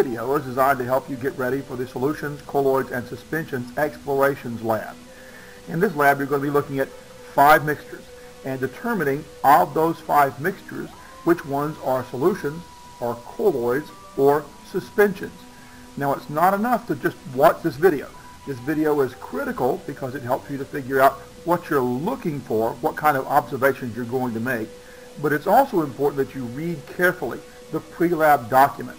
video is designed to help you get ready for the Solutions, Colloids, and Suspensions Explorations Lab. In this lab, you're going to be looking at 5 mixtures and determining of those 5 mixtures which ones are solutions, or colloids, or suspensions. Now, it's not enough to just watch this video. This video is critical because it helps you to figure out what you're looking for, what kind of observations you're going to make. But it's also important that you read carefully the pre-lab document,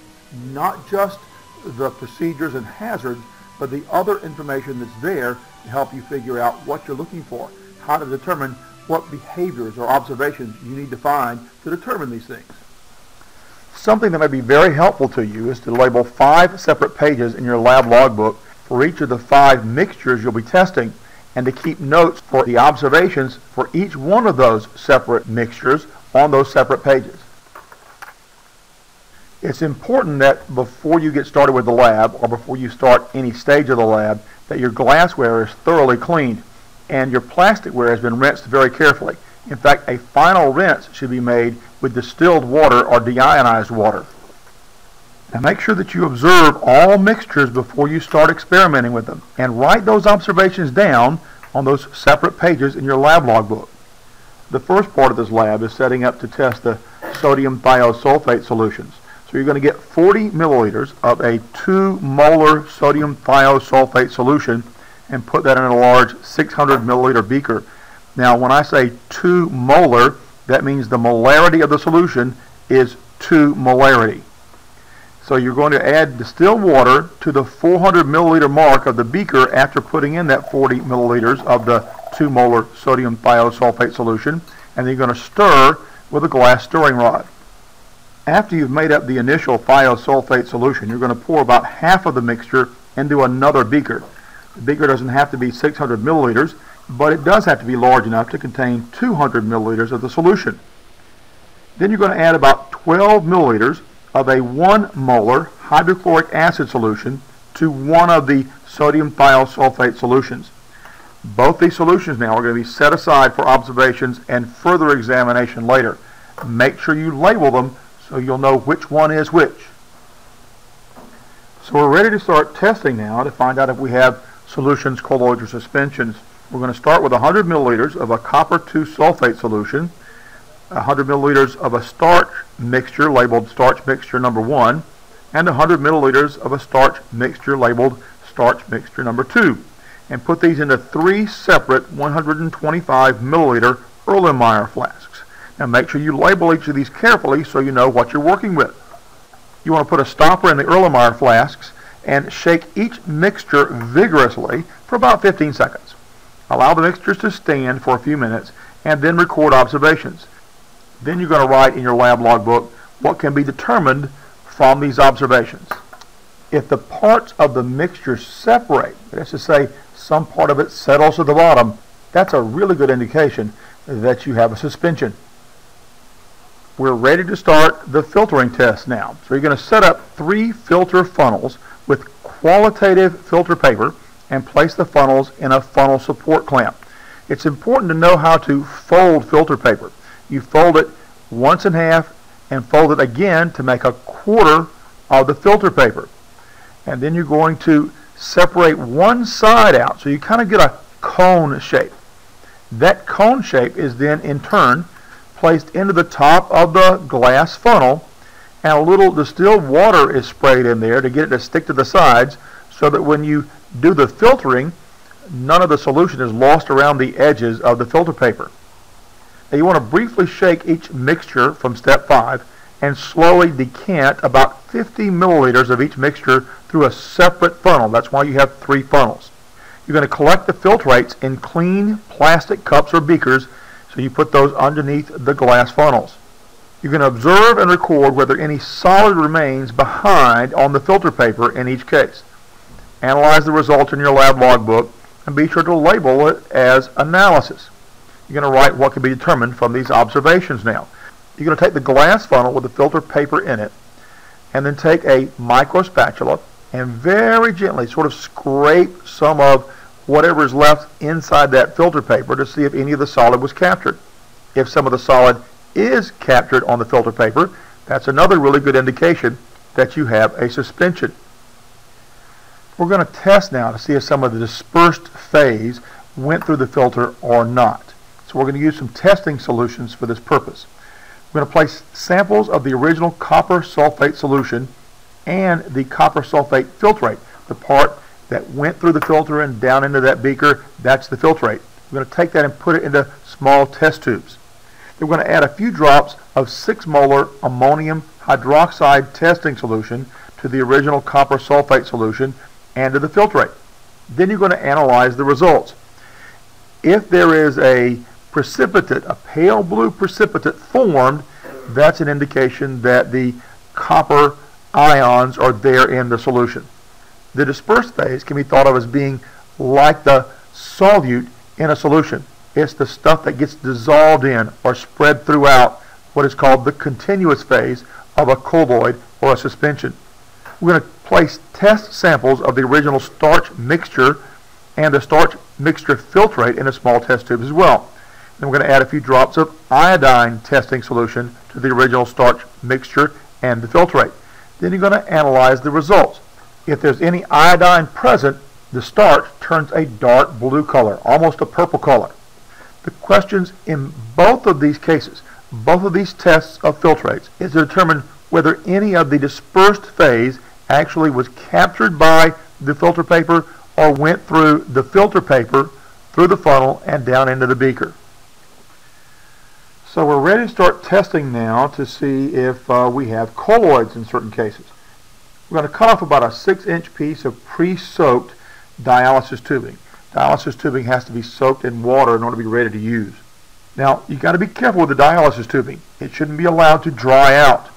not just the procedures and hazards, but the other information that's there to help you figure out what you're looking for, how to determine what behaviors or observations you need to find to determine these things. Something that may be very helpful to you is to label 5 separate pages in your lab logbook for each of the 5 mixtures you'll be testing, and to keep notes for the observations for each one of those separate mixtures on those separate pages. It's important that before you get started with the lab, or before you start any stage of the lab, that your glassware is thoroughly cleaned and your plasticware has been rinsed very carefully. In fact, a final rinse should be made with distilled water or deionized water. Now make sure that you observe all mixtures before you start experimenting with them, and write those observations down on those separate pages in your lab logbook. The first part of this lab is setting up to test the sodium thiosulfate solutions. So you're going to get 40 milliliters of a 2 molar sodium thiosulfate solution and put that in a large 600 milliliter beaker. Now when I say 2 molar, that means the molarity of the solution is 2 molarity. So you're going to add distilled water to the 400 milliliter mark of the beaker after putting in that 40 milliliters of the 2 molar sodium thiosulfate solution, and then you're going to stir with a glass stirring rod. After you've made up the initial thiosulfate solution, you're going to pour about half of the mixture into another beaker. The beaker doesn't have to be 600 milliliters, but it does have to be large enough to contain 200 milliliters of the solution. Then you're going to add about 12 milliliters of a 1 molar hydrochloric acid solution to one of the sodium thiosulfate solutions. Both these solutions now are going to be set aside for observations and further examination later. Make sure you label them so you'll know which one is which. So we're ready to start testing now to find out if we have solutions, colloids, or suspensions. We're going to start with 100 milliliters of a copper 2 sulfate solution, 100 milliliters of a starch mixture labeled starch mixture number 1, and 100 milliliters of a starch mixture labeled starch mixture number 2, and put these into 3 separate 125 milliliter Erlenmeyer flasks. Now make sure you label each of these carefully so you know what you're working with. You want to put a stopper in the Erlenmeyer flasks and shake each mixture vigorously for about 15 seconds. Allow the mixtures to stand for a few minutes and then record observations. Then you're going to write in your lab logbook what can be determined from these observations. If the parts of the mixture separate, that's to say some part of it settles to the bottom, that's a really good indication that you have a suspension. We're ready to start the filtering test now. So you're going to set up 3 filter funnels with qualitative filter paper and place the funnels in a funnel support clamp. It's important to know how to fold filter paper. You fold it once in half and fold it again to make a quarter of the filter paper. And then you're going to separate one side out so you kind of get a cone shape. That cone shape is then in turn placed into the top of the glass funnel, and a little distilled water is sprayed in there to get it to stick to the sides so that when you do the filtering, none of the solution is lost around the edges of the filter paper. Now you want to briefly shake each mixture from step 5 and slowly decant about 50 milliliters of each mixture through a separate funnel. That's why you have 3 funnels. You're going to collect the filtrates in clean plastic cups or beakers, so you put those underneath the glass funnels. You're going to observe and record whether any solid remains behind on the filter paper in each case. Analyze the results in your lab logbook and be sure to label it as analysis. You're going to write what can be determined from these observations now. You're going to take the glass funnel with the filter paper in it and then take a micro spatula and very gently sort of scrape some of whatever is left inside that filter paper to see if any of the solid was captured. If some of the solid is captured on the filter paper, that's another really good indication that you have a suspension. We're going to test now to see if some of the dispersed phase went through the filter or not. So we're going to use some testing solutions for this purpose. We're going to place samples of the original copper sulfate solution and the copper sulfate filtrate, the part that went through the filter and down into that beaker. That's the filtrate. We're going to take that and put it into small test tubes. Then we're going to add a few drops of 6 molar ammonium hydroxide testing solution to the original copper sulfate solution and to the filtrate. Then you're going to analyze the results. If there is a precipitate, a pale blue precipitate formed, that's an indication that the copper ions are there in the solution. The dispersed phase can be thought of as being like the solute in a solution. It's the stuff that gets dissolved in or spread throughout what is called the continuous phase of a colloid or a suspension. We're going to place test samples of the original starch mixture and the starch mixture filtrate in a small test tube as well. Then we're going to add a few drops of iodine testing solution to the original starch mixture and the filtrate. Then you're going to analyze the results. If there's any iodine present, the starch turns a dark blue color, almost a purple color. The questions in both of these cases, both of these tests of filtrates, is to determine whether any of the dispersed phase actually was captured by the filter paper or went through the filter paper, through the funnel, and down into the beaker. So we're ready to start testing now to see if we have colloids in certain cases. We're going to cut off about a 6-inch piece of pre-soaked dialysis tubing. Dialysis tubing has to be soaked in water in order to be ready to use. Now, you've got to be careful with the dialysis tubing. It shouldn't be allowed to dry out.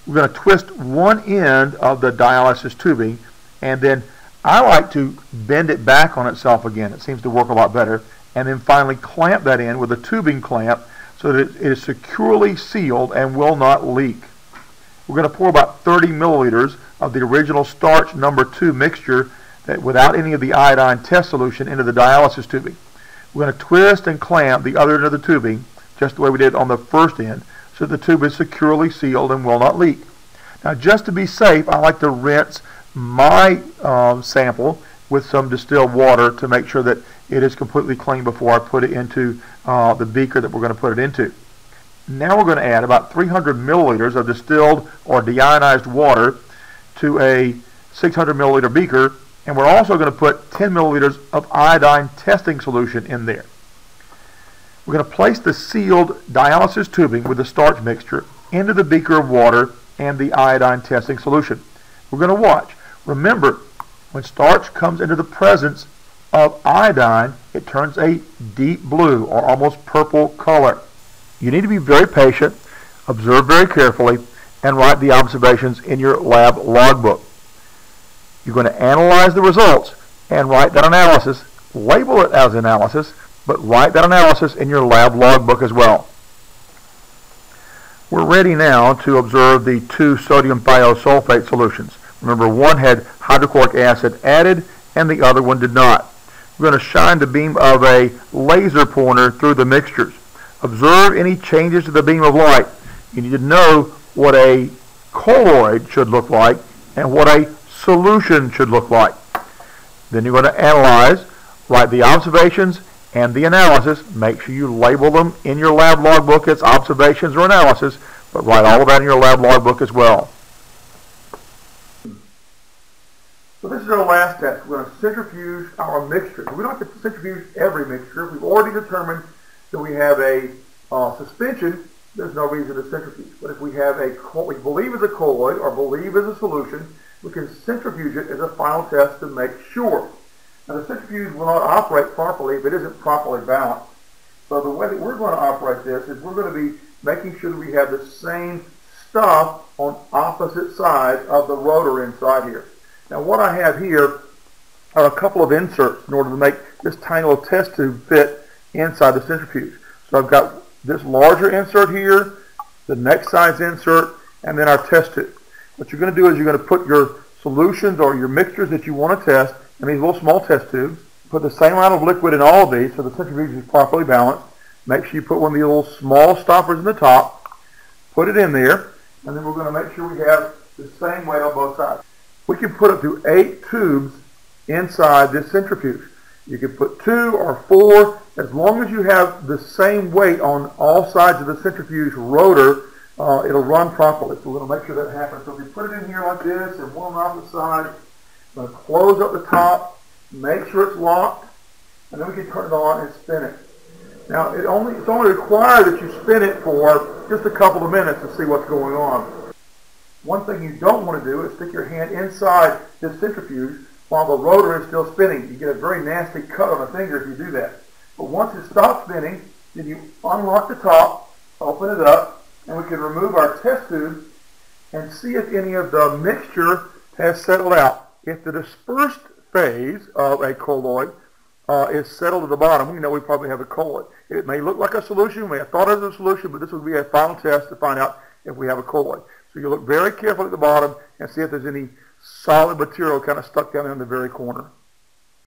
We're going to twist one end of the dialysis tubing, and then I like to bend it back on itself again. It seems to work a lot better. And then finally clamp that in with a tubing clamp so that it is securely sealed and will not leak. We're going to pour about 30 milliliters of the original starch number 2 mixture that without any of the iodine test solution into the dialysis tubing. We're going to twist and clamp the other end of the tubing just the way we did on the first end so that the tube is securely sealed and will not leak. Now, just to be safe, I like to rinse my sample with some distilled water to make sure that it is completely clean before I put it into the beaker that we're going to put it into. Now we're going to add about 300 milliliters of distilled or deionized water to a 600 milliliter beaker, and we're also going to put 10 milliliters of iodine testing solution in there. We're going to place the sealed dialysis tubing with the starch mixture into the beaker of water and the iodine testing solution. We're going to watch. Remember, when starch comes into the presence of iodine, it turns a deep blue or almost purple color. You need to be very patient, observe very carefully, and write the observations in your lab logbook. You're going to analyze the results and write that analysis, label it as analysis, but write that analysis in your lab logbook as well. We're ready now to observe the 2 sodium thiosulfate solutions. Remember, one had hydrochloric acid added and the other one did not. We're going to shine the beam of a laser pointer through the mixtures. Observe any changes to the beam of light. You need to know what a colloid should look like and what a solution should look like. Then you're going to analyze, write the observations and the analysis. Make sure you label them in your lab logbook as observations or analysis, but write all of that in your lab logbook as well. So this is our last test. We're going to centrifuge our mixture. We don't have to centrifuge every mixture. We've already determined that we have a suspension. There's no reason to centrifuge. But if we have what we believe is a colloid or believe is a solution, we can centrifuge it as a final test to make sure. Now, the centrifuge will not operate properly if it isn't properly balanced. So the way that we're going to operate this is we're going to be making sure that we have the same stuff on opposite sides of the rotor inside here. Now, what I have here are a couple of inserts in order to make this tiny little test tube fit inside the centrifuge. So I've got this larger insert here, the next size insert, and then our test tube. What you're going to do is you're going to put your solutions or your mixtures that you want to test in these little small test tubes. Put the same amount of liquid in all of these so the centrifuge is properly balanced. Make sure you put one of these little small stoppers in the top. Put it in there, and then we're going to make sure we have the same weight on both sides. We can put up to 8 tubes inside this centrifuge. You can put 2 or 4, as long as you have the same weight on all sides of the centrifuge rotor, it'll run properly. So we're going to make sure that happens. So if you put it in here like this and one off the side, we're going to close up the top, make sure it's locked, and then we can turn it on and spin it. Now, it's only required that you spin it for just a couple of minutes to see what's going on. One thing you don't want to do is stick your hand inside this centrifuge while the rotor is still spinning. You get a very nasty cut on the finger if you do that. But once it stops spinning, then you unlock the top, open it up, and we can remove our test tube and see if any of the mixture has settled out. If the dispersed phase of a colloid is settled at the bottom, we know we probably have a colloid. It may look like a solution, we may have thought it was a solution, but this would be a final test to find out if we have a colloid. So you look very carefully at the bottom and see if there's any solid material kind of stuck down in the very corner.